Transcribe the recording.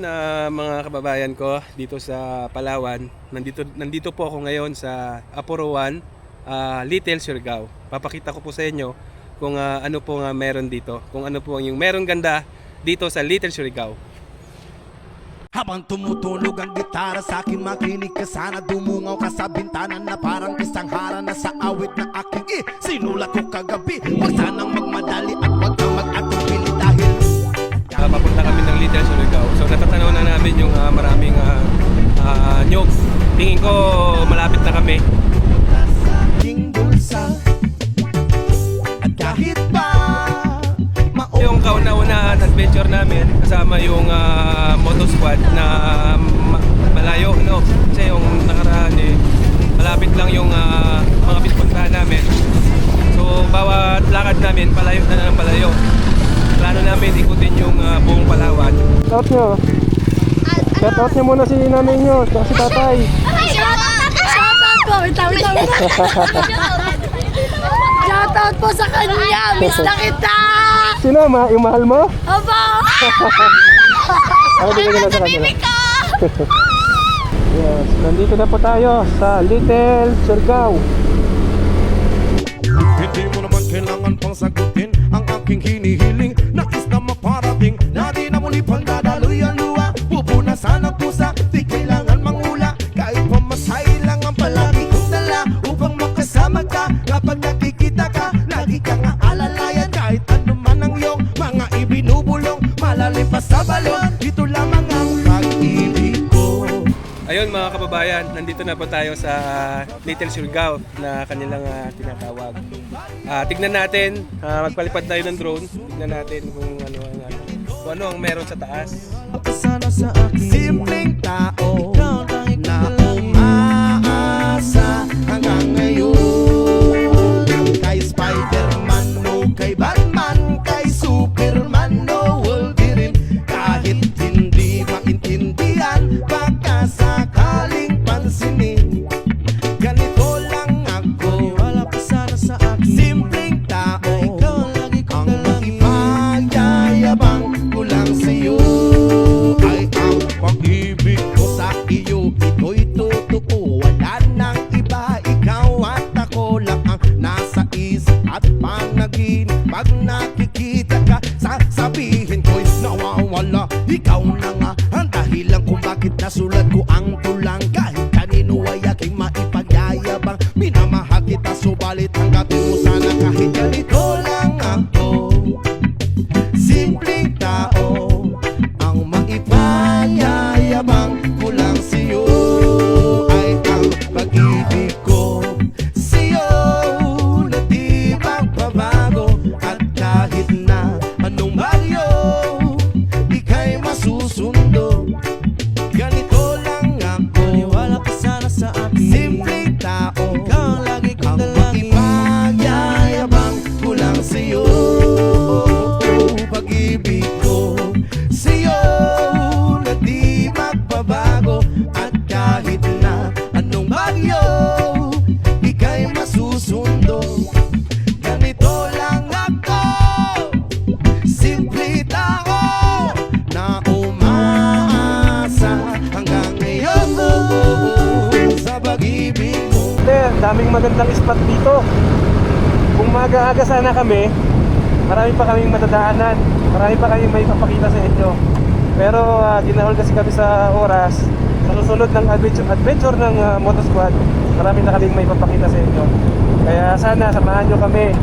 Na mga kababayan ko dito sa Palawan, nandito po ako ngayon sa Apuruan, Little Surigao. Papakita ko po sa inyo kung ano po nga meron dito, kung ano po yung meron ganda dito sa Little Surigao. Habang tumutunog ang gitara sa akin, makinig ka sana. Dumungaw ka sa bintana na parang isang hara na sa awit na aking sinulat ko kagabi. Huwag sanang magmadali at huwag kang mag-atubili dahil Papunta kami ng Little Surigao. So natatanaw na namin yung maraming nyog. Tingin ko malapit na kami. aking bulsa. At kahit pa Yung kauna-una adventure namin kasama yung moto squad na malayo, no? Kasi yung nakaraan malapit lang yung mga pispuntahan namin. So bawat lakad namin palayo na ng palayo. Plano namin ikutin yung buong Palawan. Shout nyo. Shout out nyo muna si nanay nyo, si tatay. Shoutout po! Wait lang. Shoutout po sa kanya! Miss na kita! Sino, yung mahal mo? Opo! Ako din na sa kanila. Baby ko! Yes, nandito na po tayo sa Little Surigao. hindi mo naman kailangan pang sagutin ang aking hinihiling. Nais na maparating na di na muli pang dadaloy ang luwa. Pupunasan ang pusa, di kailangan mangula. Kahit pamasahe lang ang palagi kong dala upang makasama ka. Kapag nakikita ka, lagi kang aalalayan. Kahit ano man ang iyong mga ibinubulong, malalim pa sa balon, ito lamang ang pag-ibig ko. Ayun mga kababayan, nandito na po tayo sa Little Surigao na kanilang tinatawag. Tignan natin, magpalipad tayo ng drone. Tignan natin kung ano ang meron sa taas. Sana sa akin simpleng tao na umaasa hanggang ngayon. Kay Spider-Man o kay Batman, kay Superman o Wolverine. Kahit hindi maintindihan, baka sakaling pansinin. Ganito lang ako, wala pa sana sa akin. Simpleng tao, ang makipagyayabang ko lang sa'yo. Ay ang pag-ibig ko sa iyo, ito'y totoo. Wala nang iba, ikaw at ako lang ang nasa isip at panaginip. Pag nakikita ka, sasabihin ko'y nawawala. Ikaw na nga ang dahilan kung bakit nasulat ko ang tulang. Kahit kanino ay aking maipagyayabang, minamahal kita subalit hanggatin mo sana. Kahit ganito lang ako, simpleng tao, ang maipanyayabang ko lang sa'yo. Ay ang pag-ibig ko sa'yo na di magbabago. At kahit na anong bagyo, ika'y masusundo. Ganito lang ako, wala pa sana sa akin. Simpleng tao, ikaw ang lagi kong dalangin. Ang maipanyayabang ko lang sa'yo. Pag-ibig ko sa'yo na di magbabago. At kahit na anong bagyo, ika'y masusundo. Ganito lang ako, simple tao na umaasa hanggang ngayon sa pag-ibig mo. Daming magandang spot dito. Kung maaga-aga sana kami, marami pa kaming matadaanan. Marami pa kaming may papakita sa inyo. Pero ginahol kasi kami sa oras. Sa susunod ng adventure ng Moto Squad, marami na kaming may papakita sa inyo. Kaya sana samahan nyo kami.